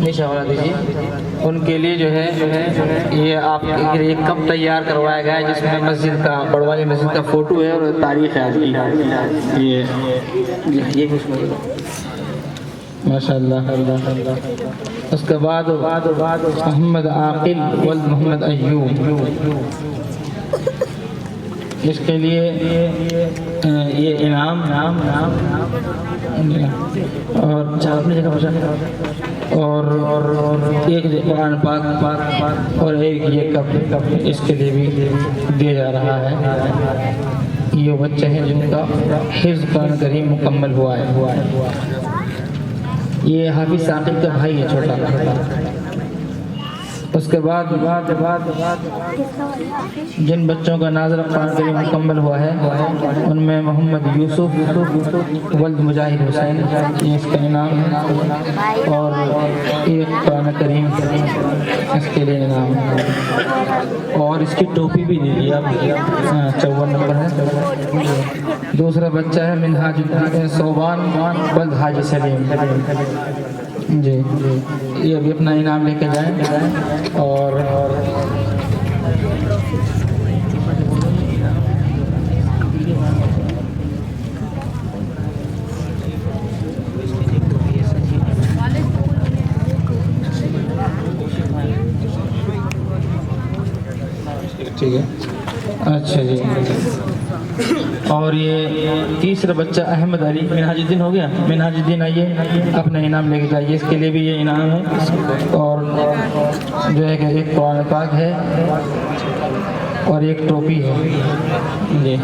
नीचे वाला दीजिए। उनके लिए जो है ये आप ये कप तैयार करवाया गया है जिसमें मस्जिद का बड़वाली मस्जिद का फोटो है और तारीख है आज की। ये माशाअल्लाह। उसके बाद मोहम्मद आकिल वल्द मोहम्मद अय्यूब, इसके लिए ये इनाम और आपने जगह बचा और एक कुरान पाक और एक ये कप इसके लिए भी दिया जा रहा है। ये बच्चे हैं जिनका हिफ्ज़ कुरान करीम मुकम्मल हुआ है। ये हाफिज़ साकिब का भाई है छोटा। उसके बाद जिन बच्चों का नाज़िल कुरान करीम मुकम्मल हुआ है उनमें मोहम्मद यूसुफ वल्द मुजाहिद हुसैन, ये इसका इनाम है। और एक कुरान करीम इसके लिए इनाम है और इसकी टोपी भी दीजिए आप। 54 नंबर है। दूसरा बच्चा है मिनहाज सोबान वल्द हाजी सलीम जी, ये अभी अपना इनाम लेके जाएं। और ठीक है, अच्छा जी। और ये तीसरा बच्चा अहमद अली मिनहाजुद्दीन हो गया। मिनहाजुद्दीन आइए अपना इनाम लेके जाइए। इसके लिए भी ये इनाम है और जो है कि एक कुरान पाक है और एक टोपी है जी।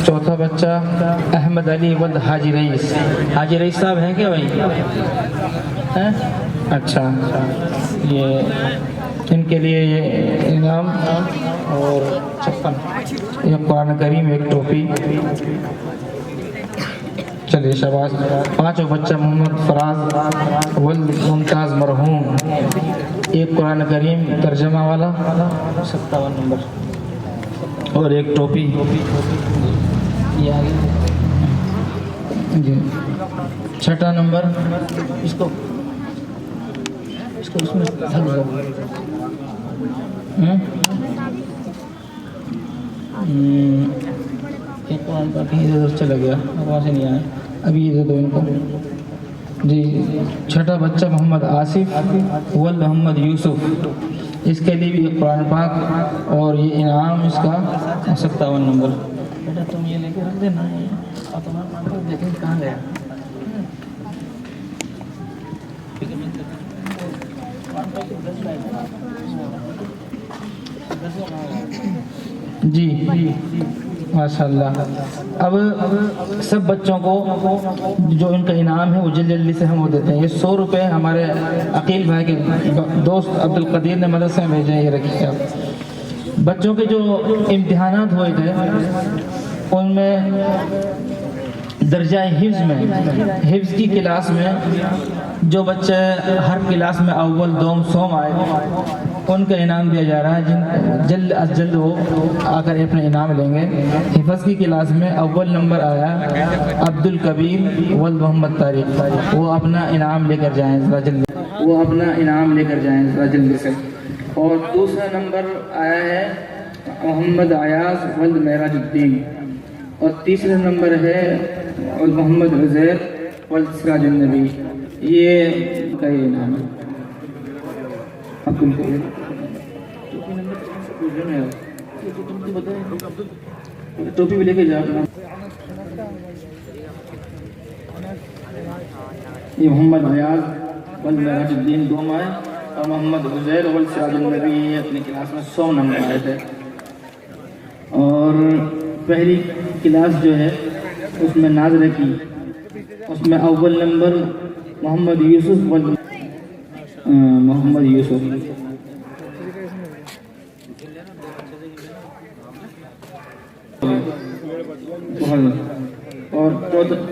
चौथा बच्चा अहमद अली वल्द हाजी रईस। हाजी रईस साहब हैं क्या भाई? हैं? अच्छा, ये इनके लिए ये इनाम और 56 ये कुरान करीम एक टोपी। चलिए शाबाश। पांचों बच्चा मोहम्मद फराज वल्द मुमताज़ मरहूम, एक कुरान करीम तर्जमा वाला 57 नंबर और एक टोपी। ये आगे जी। छठा नंबर इसको इसमें एक इधर चला गया, वहाँ से नहीं आया। अभी ये दे दो इनको जी। छठा बच्चा मोहम्मद आसिफ वल्द मोहम्मद यूसुफ, इसके लिए भी एक कुरान पाक और ये इनाम इसका 57 नंबर। बेटा तुम ये लेके रख देना है और तुम्हारा देखें कहाँ गया। जी माशाल्लाह। अब सब बच्चों को जो इनका इनाम है वो जल्दी जल्दी से हम वो देते हैं। ये 100 रुपये हमारे अकील भाई के दोस्त अब्दुल कदीर ने मदरसे में भेजे हैं, ये रखिए आप। बच्चों के जो इम्तिहानात हुए थे उनमें दर्जा हिफ्ज़ की क्लास में जो बच्चे हर क्लास में अव्वल दोम सोम आए उनका इनाम दिया जा रहा है। जिन जल्द अज जल्द वो आकर अपने इनाम लेंगे। हिफ्ज़ की क्लास में अव्वल नंबर आया अब्दुल कबीर वल्द मोहम्मद तारिक, वो अपना इनाम लेकर जाएँ ज़रा जल्दी से। और दूसरा नंबर आया है मोहम्मद अयाज वल्द मेराजुद्दीन और तीसरा नंबर है मोहम्मद उज़ैर वल्द सिराजुन्नबी, ये का ये नाम है। टोपी भी लेके जाओ। ये मोहम्मद अयाज वल्द मेराजुद्दीन 2 आए और मोहम्मद उज़ैर वल्द सिराजुन्नबी अपनी क्लास में 100 नंबर आए थे। और पहली क्लास जो है उसमें नाज़िला की, उसमें अव्वल नंबर मोहम्मद यूसुफ वल्द मोहम्मद यूसुफ। और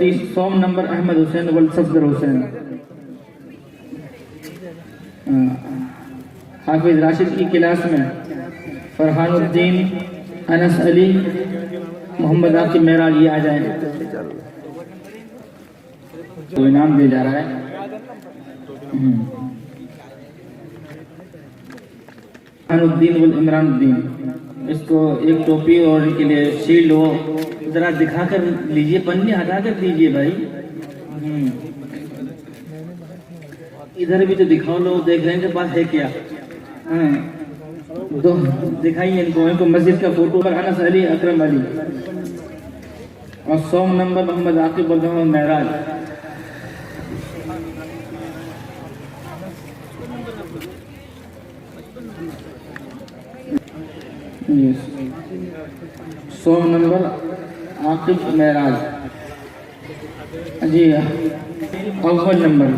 100 नंबर अहमद हुसैन वल्द सफदर हुसैन। हाफिज राशिद की क्लास में फरहानुद्दीन अनस अली मोहम्मद आकिब मेराज, ये आ जाए। तो इनाम दिया जा रहा है। इमरानुद्दीन वल इमरानुद्दीन, इसको एक टोपी और के लिए शील्ड हो, जरा दिखा कर लीजिए, पन्नी हटा कर दीजिए भाई। इधर भी तो दिखाओ, लोग देख रहे हैं के पास है क्या। दो दिखाइए इनको मस्जिद का फोटो पर अनस अली अकरम अली और 100 नंबर मोहम्मद आकिब और मोहम्मद महराज। Yes. 100 नंबर आकिब महराज जी। अव्वल नंबर,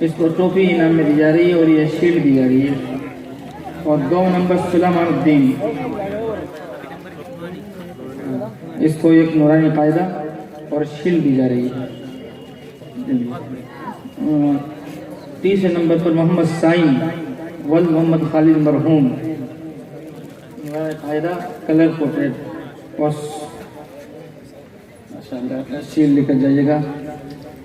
इसको टोपी इनाम में दी जा रही है और ये शील्ड दी जा रही है। और 2 नंबर सुलेमानुद्दीन, इसको एक नूरानी कायदा और शील्ड दी जा रही है। 3 नंबर पर मोहम्मद साइन वल मोहम्मद खालिद मरहूम, कायदा कलर पोर्ट्रेट और माशाअल्लाह शील्ड लेकर जाइएगा।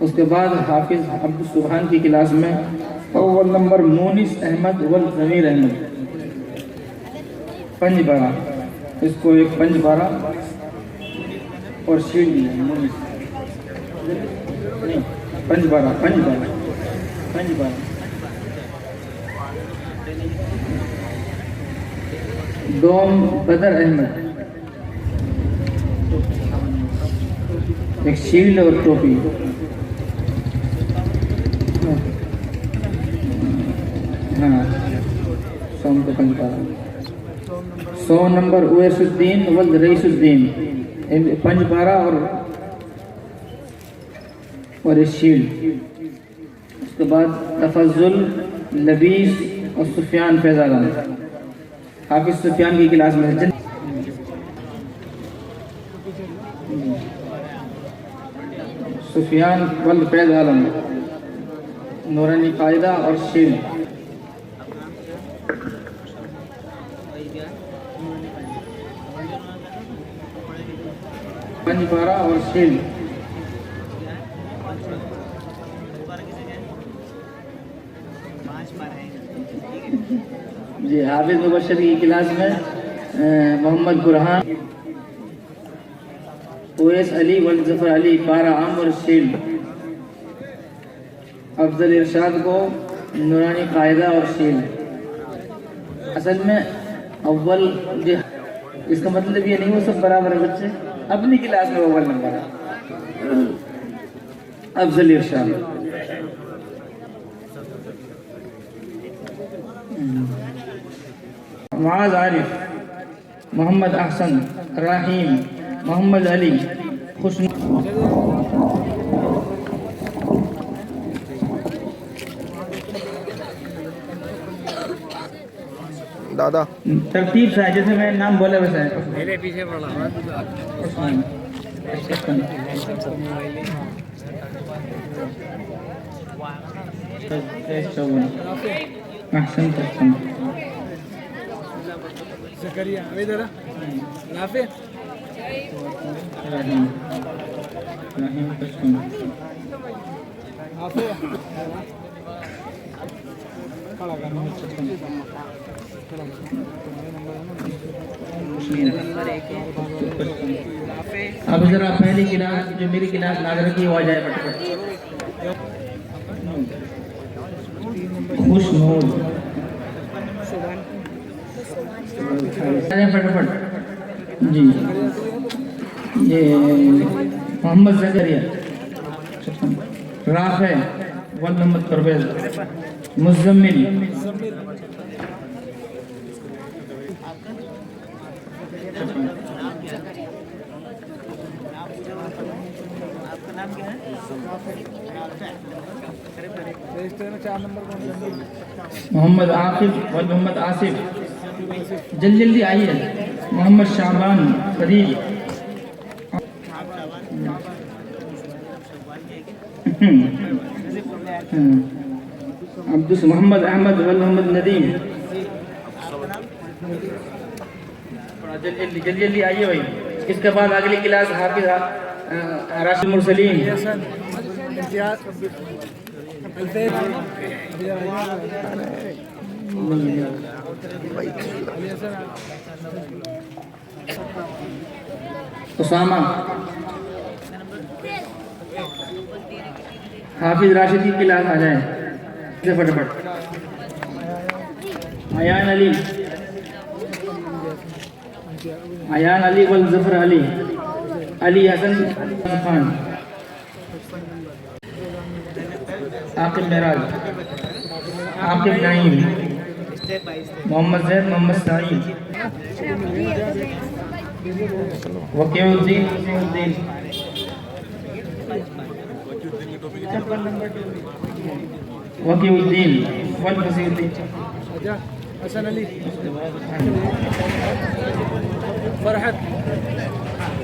उसके बाद हाफिज अब्दुल सुभान की क्लास में अव्वल नंबर मोनिस अहमद वल जमीर अहमद, पंजबारा, इसको एक पंजबारा और शील्ड मोनिस नहीं पंजबारा। दोम बदर अहमद, एक शील्ड और टोपी। हाँ, 100 नंबर उवैसुद्दीन वल रईसुद्दीन, पंजबारा और एक शील्ड। उसके बाद तफजुल लबीस और सुफियान फैजान, हाफिज सुफियान की क्लास में सुफियान वल फैज आलम, नूरानी कायदा और शील्ड। पंजबारा और शील्ड। जी हाफिज मुबशर की क्लास में मोहम्मद बुरहान, ओएस अली वल जफर अली, पारा आम और शील्ड। अफजल इरशाद को नूरानी कायदा और शील्ड। असल में अव्वल जो, इसका मतलब ये नहीं वो सब बराबर है बच्चे, अपनी क्लास में अव्वल नंबर है अफजल इरशाद। मुआज़ आरिफ, मोहम्मद अहसन, राहीम, मोहम्मद अली, खुशनू। दादा तरतीब से है, जैसे मैं नाम बोला वैसे है। मेरे पीछे पड़ा अहसन जकरिया इधर नाफे नाफे खड़ा करना अब जरा पहली क्लास जो मेरी क्लास लाग रखी वो आ जाए फटाफट। खुशनूर फटाफट जी। ये मोहम्मद जकरिया, राफे वल मोहम्मद परवेज, मुज़म्मिल, मोहम्मद आकिब और मोहम्मद आसिफ, जल्दी जल्दी आइए। मोहम्मद शाबान फरीद, अब्दुल मोहम्मद अहमद वल मोहम्मद नदीम। जल्दी जल्दी आइए भाई। इसके बाद अगली क्लास हाफिज राशिद मुरसलीन, इम्तियाज 2000 उसामा हाफिज राशिद की क्लास आ जाए से फटाफट। अयान अली वल जफर अली अली हसन खान आकिब मेराज आकिब नईम मोहम्मद जैद मोहम्मद साईद वकीउद्दीन वकीउद्दीन वल वसीउद्दीन हसन अली फरहत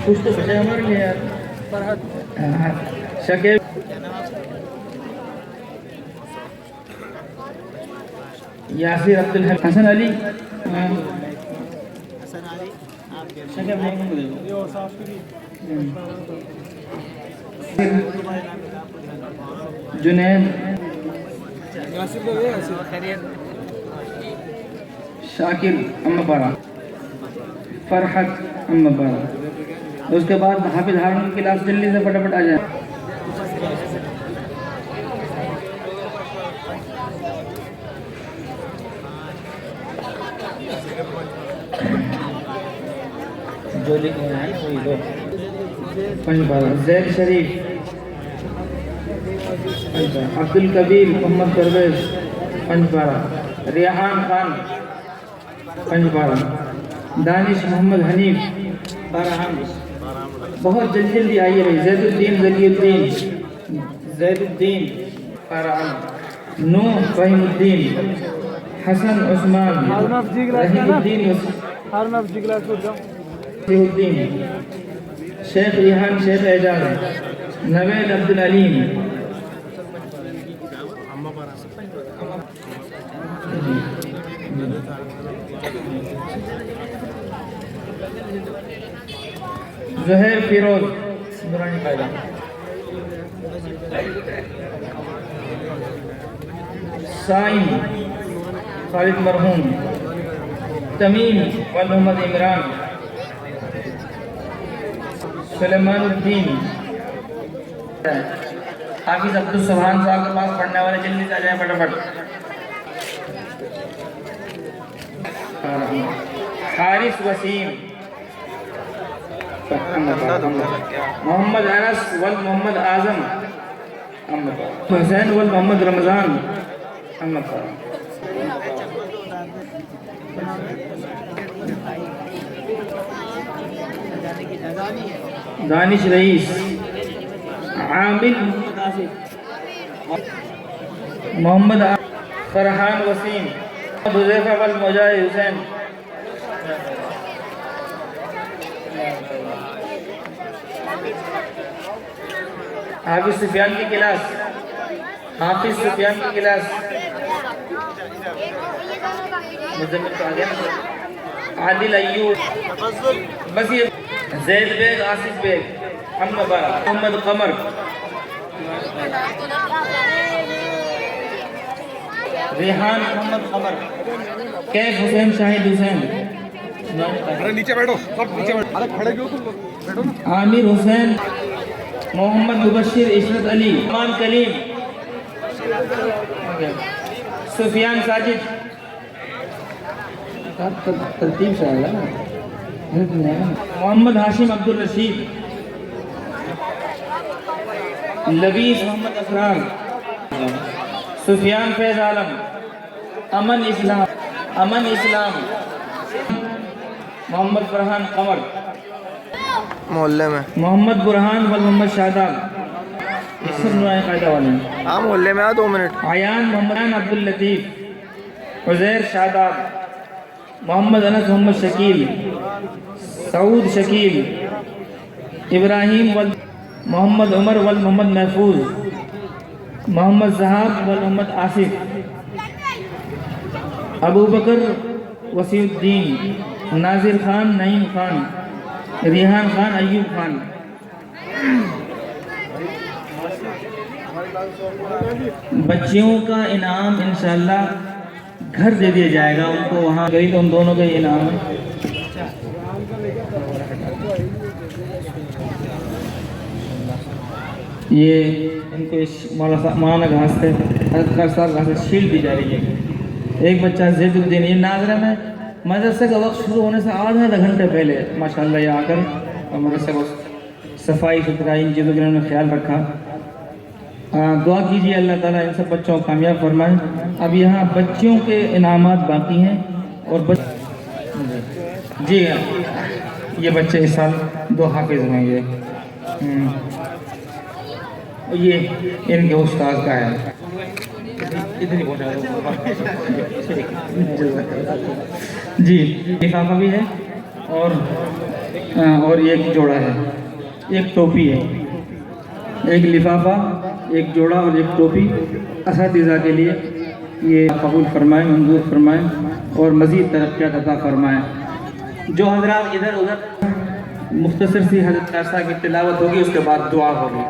कुछ तो बचे हमारे लिए यार। फरहत शकीब यासिर अब्दुल हसन अली शकीब ये और साफ करिए जुनैद यासिर को ये यासिर शाकिर अम्मापारा फरहत अम्मापारा। उसके बाद हाफिज हारून की क्लास जल्दी से फटाफट आ जाए। जो लिखे हैं वही दो पंचपारा जैद शरीफ अब्दुल कबीर मोहम्मद परवेज पंचपारा रिहान खान पंचपारा दानिश मोहम्मद हनीफ बारहम। बहुत जल्दी जल्दी आइए भाई। जैदुद्दीन बारहम नूह फहीमुद्दीन हसन उस्मान रहीमुद्दीन हारून अफजी क्लास को जाओ शेख रिहान शेख एजाज नवेद अब्दुल अलीम ज़ुहैर फिरोज दुरानी कायदा साइम खालिद मरहूम तमीम व मोहम्मद इमरान सुलेमानुद्दीन हाफिज अब्दुल सुभान साहब के पास पढ़ने वाले जल्दी से आ जाए फटाफट। हारिस वसीम मोहम्मद अनस वल मोहम्मद आजम हुसैन वल मोहम्मद रमजान दानिश रईस आमिर मोहम्मद फरहान वसीम हुज़ैफा वल मुजाहिद हुसैन हाफिज सुफियान की क्लास हाफिज सुफियान की क्लास मुज़म्मिल तो आ गया ना। आदिल अय्यूब बस ये जैद बेग आसिफ बेग अम्मापारा मोहम्मद कमर रेहान मोहम्मद कमर कैफ हुसैन शाहिद हुसैन अरे नीचे बैठो सब नीचे बैठो अरे खड़े क्यों तुम बैठो ना आमिर हुसैन मोहम्मद मुबशिर इशरत अली अमान कलीम सुफियान साजिद तरतीब से आएगा ना। मोहम्मद हाशिम अब्दुल रशीद लबीस मोहम्मद अफरार सुफियान फैज आलम अमन इस्लाम मोहम्मद फरहान कमर मोहल्ले में मोहम्मद बुरहान वल मोहम्मद शादाब ये सब नुरानी कायदा वाले हैं। हाँ मोहल्ले में आ 2 मिनट। आयान मोहम्मद अब्दुल लतीफ उज़ैर शादाब मोहम्मद अनस मोहम्मद शकील सऊद शकील इब्राहिम वल मोहम्मद उमर वल मोहम्मद महफूज मोहम्मद जहाब वल मोहम्मद आसिफ अबू बकर वसीउद्दीन नाजिर खान नईम खान रिहान खान अयूब खान बच्चियों का इनाम इंशाल्लाह घर दे दिया जाएगा उनको, वहाँ गई तो उन दोनों का इनाम है। ये इनको मौलाना घास से साहब घास से शील्ड दी जा रही है। एक बच्चा ज़ैदुद्दीन, ये नागरा में मदरसे का वक्त शुरू होने से आधा घंटे पहले माशाल्लाह ये आकर और मदरसे को सफाई सुथराई इन चीज़ों का इन्होंने ख्याल रखा। दुआ कीजिए अल्लाह ताला इन सब बच्चों को कामयाब फरमाए। अब यहाँ बच्चियों के इनामात बाकी हैं और जी ये बच्चे इस साल 2 हाफिज होंगे। ये इनके उस्ताद का है। इधर ही पहुँचा जी। लिफाफा भी है और एक जोड़ा है, एक टोपी है। एक लिफाफा, एक जोड़ा और एक टोपी असातिज़ा के लिए ये कबूल फरमाएँ, मंजूर फरमाएँ और मज़ीद तरक्कियात अता फरमाएँ। जो हज़रात इधर उधर मुख्तसर सी हज़रत खासा की तिलावत होगी, उसके बाद दुआ होगी।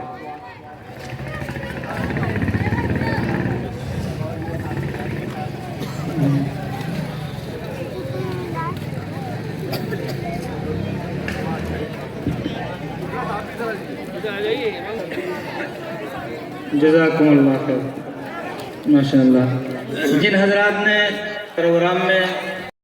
जज़ाकुमुल्लाह खैर। माशाअल्लाह। जिन हज़रात ने प्रोग्राम में